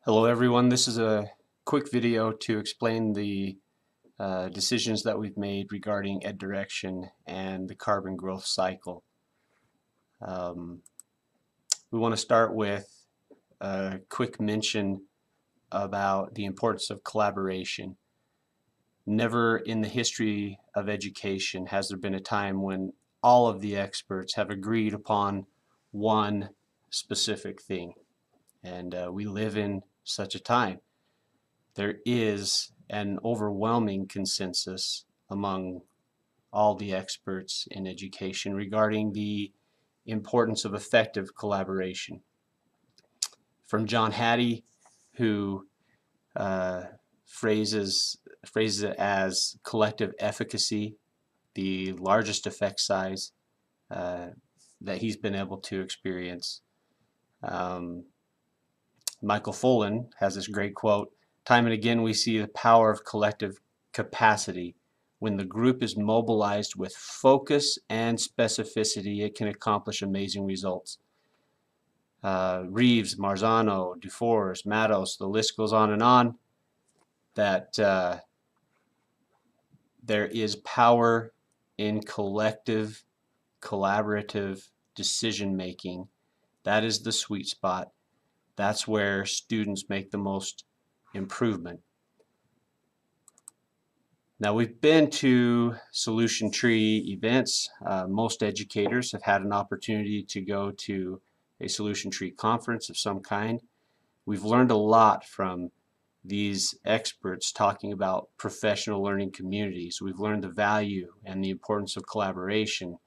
Hello everyone, this is a quick video to explain the decisions that we've made regarding EdDirection and the carbon growth cycle. Um, we want to start with a quick mention about the importance of collaboration. Never in the history of education has there been a time when all of the experts have agreed upon one specific thing, and we live in such a time. There is an overwhelming consensus among all the experts in education regarding the importance of effective collaboration. From John Hattie, who uh, phrases it as collective efficacy, the largest effect size uh, that he's been able to experience. Um, Michael Fullan has this great quote: "Time and again we see the power of collective capacity. When the group is mobilized with focus and specificity, it can accomplish amazing results." Reeves, Marzano, Dufours, Matos, the list goes on, that there is power in collective, collaborative decision making. That is the sweet spot. That's where students make the most improvement. Now, we've been to Solution Tree events. Most educators have had an opportunity to go to a Solution Tree conference of some kind. We've learned a lot from these experts talking about professional learning communities. We've learned the value and the importance of collaboration.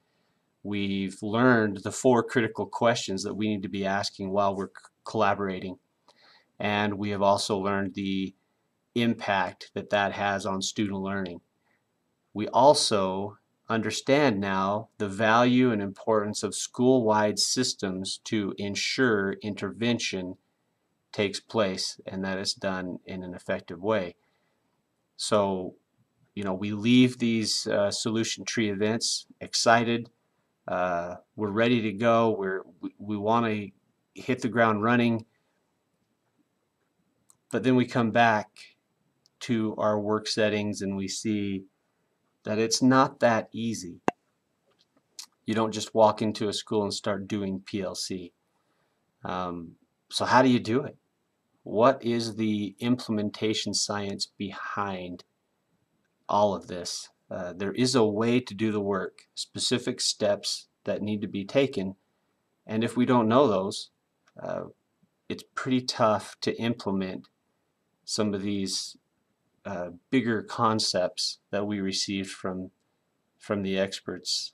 We've learned the 4 critical questions that we need to be asking while we're collaborating. And we have also learned the impact that that has on student learning. We also understand now the value and importance of school-wide systems to ensure intervention takes place and that it's done in an effective way. So, we leave these Solution Tree events excited. We're ready to go. We want to hit the ground running, but then we come back to our work settings and we see that it's not that easy. You don't just walk into a school and start doing PLC. So how do you do it? What is the implementation science behind all of this? There is a way to do the work, specific steps that need to be taken, and if we don't know those, it's pretty tough to implement some of these bigger concepts that we received from the experts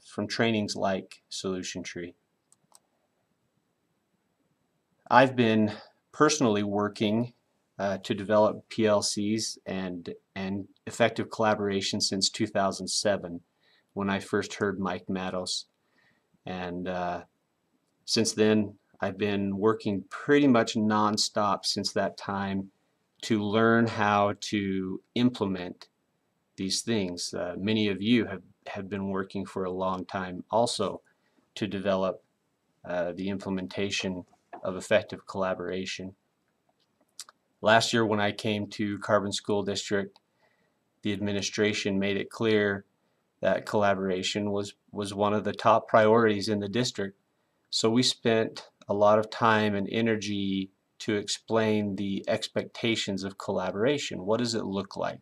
from trainings like Solution Tree. I've been personally working to develop PLCs and effective collaboration since 2007 when I first heard Mike Matos, and since then I've been working pretty much non-stop since that time to learn how to implement these things. Many of you have been working for a long time also to develop the implementation of effective collaboration. Last year when I came to Carbon School District, the administration made it clear that collaboration was one of the top priorities in the district. So we spent a lot of time and energy to explain the expectations of collaboration. What does it look like?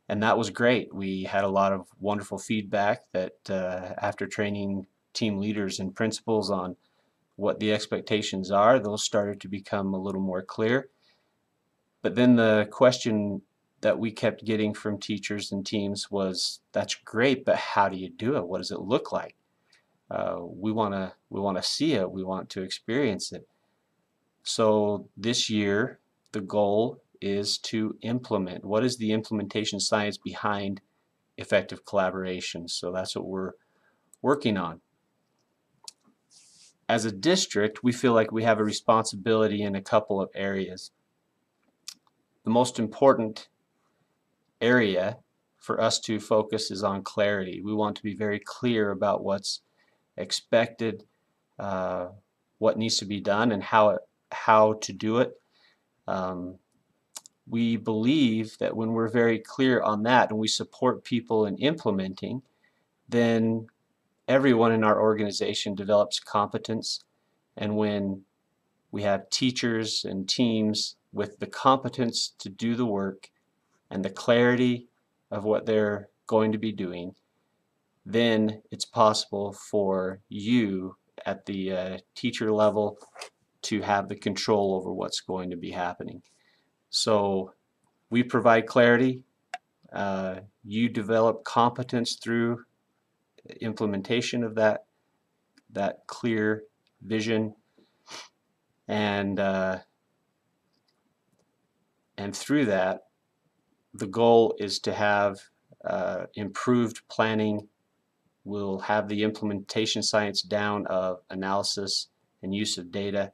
And that was great. We had a lot of wonderful feedback that after training team leaders and principals on what the expectations are, those started to become a little more clear. But then the question that we kept getting from teachers and teams was, that's great, but how do you do it? What does it look like? We want to see it. We want to experience it. So this year, the goal is to implement. What is the implementation science behind effective collaboration? So that's what we're working on. As a district, we feel like we have a responsibility in a couple of areas. The most important area for us to focus is on clarity. We want to be very clear about what's expected, what needs to be done, and how to do it. We believe that when we're very clear on that and we support people in implementing, then everyone in our organization develops competence. And when we have teachers and teams with the competence to do the work and the clarity of what they're going to be doing, then it's possible for you at the teacher level to have the control over what's going to be happening. So we provide clarity. You develop competence through implementation of that clear vision, and through that, the goal is to have improved planning. We'll have the implementation science down of analysis and use of data.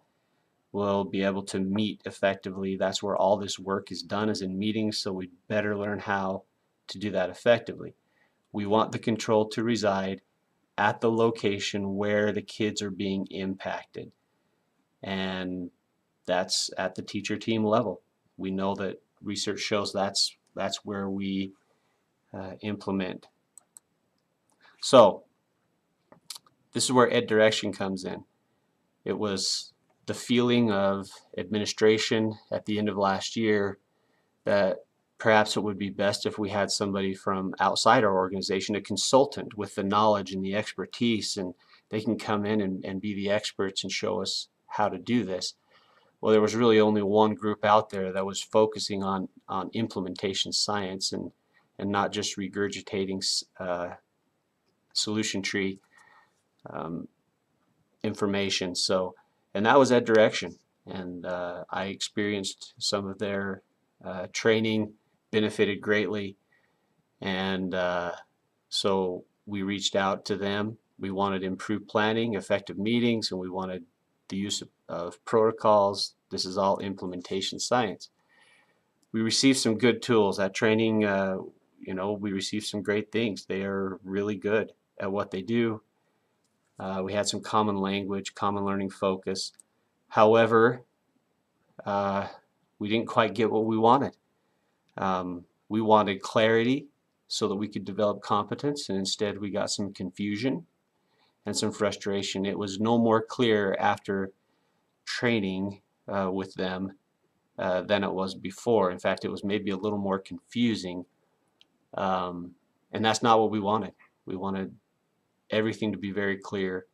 We'll be able to meet effectively. That's where all this work is done, is in meetings, so we better learn how to do that effectively. We want the control to reside at the location where the kids are being impacted, and that's at the teacher team level. We know that research shows that's where we implement. So this is where EdDirection comes in. It was the feeling of administration at the end of last year that perhaps it would be best if we had somebody from outside our organization, a consultant with the knowledge and the expertise, and they can come in and be the experts and show us how to do this. Well, there was really only one group out there that was focusing on implementation science and not just regurgitating solution tree information. So, and that was EdDirection, and I experienced some of their training, benefited greatly, and so we reached out to them. We wanted improved planning, effective meetings, and we wanted the use of protocols. This is all implementation science. We received some good tools. That training, we received some great things. They are really good at what they do. We had some common language, common learning focus. However, we didn't quite get what we wanted. We wanted clarity so that we could develop competence, and instead we got some confusion and some frustration. It was no more clear after training with them than it was before. In fact, it was maybe a little more confusing, and that's not what we wanted. We wanted everything to be very clear,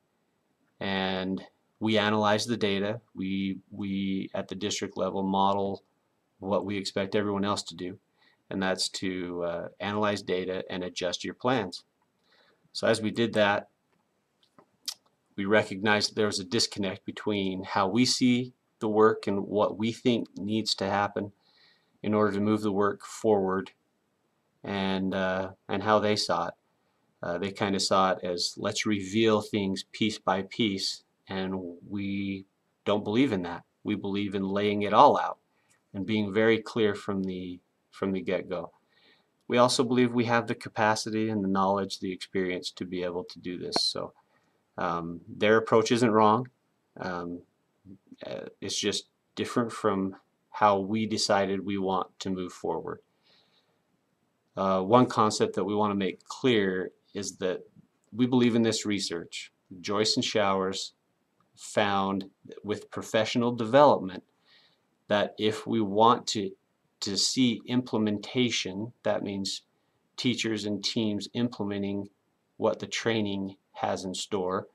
and we analyze the data. We at the district level model what we expect everyone else to do, and that's to analyze data and adjust your plans. So as we did that, we recognized that there was a disconnect between how we see the work and what we think needs to happen in order to move the work forward, and how they saw it. They kind of saw it as, let's reveal things piece by piece, and we don't believe in that. We believe in laying it all out and being very clear from the get-go. We also believe we have the capacity and the knowledge, the experience to be able to do this. So their approach isn't wrong. It's just different from how we decided we want to move forward. One concept that we want to make clear is that we believe in this research. Joyce and Showers found with professional development that if we want to see implementation, that means teachers and teams implementing what the training has in store,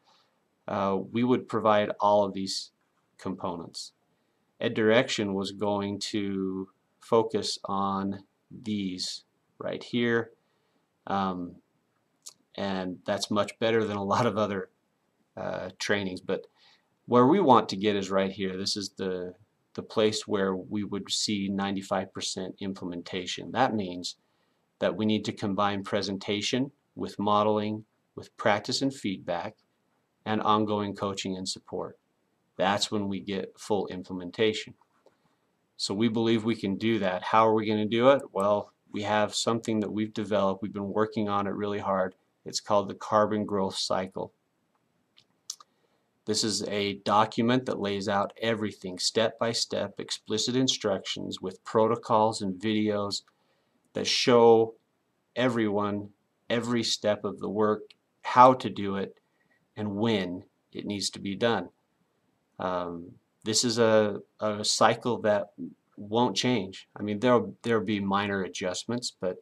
we would provide all of these components. EdDirection was going to focus on these right here, and that's much better than a lot of other trainings. But where we want to get is right here. This is the place where we would see 95% implementation. That means that we need to combine presentation with modeling, with practice and feedback, and ongoing coaching and support. That's when we get full implementation. So we believe we can do that. How are we going to do it? Well, we have something that we've developed. We've been working on it really hard. It's called the Carbon Growth Cycle. This is a document that lays out everything step by step, explicit instructions with protocols and videos that show everyone every step of the work, how to do it, and when it needs to be done. This is a cycle that won't change. I mean, there'll be minor adjustments, but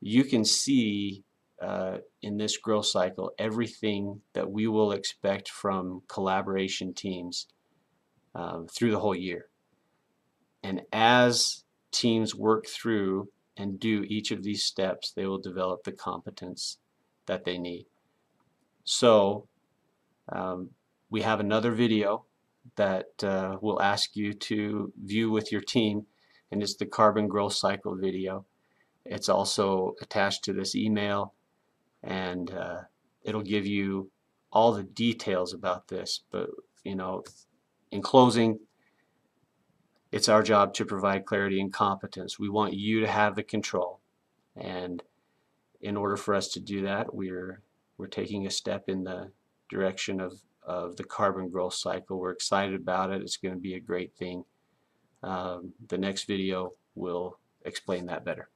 you can see in this growth cycle everything that we will expect from collaboration teams through the whole year. And as teams work through and do each of these steps, they will develop the competence that they need. So we have another video that we'll ask you to view with your team, and it's the carbon growth cycle video. It's also attached to this email, and it'll give you all the details about this. But you know, in closing, it's our job to provide clarity and competence. We want you to have the control, and in order for us to do that, we're taking a step in the direction of the carbon growth cycle. We're excited about it. It's going to be a great thing. The next video will explain that better.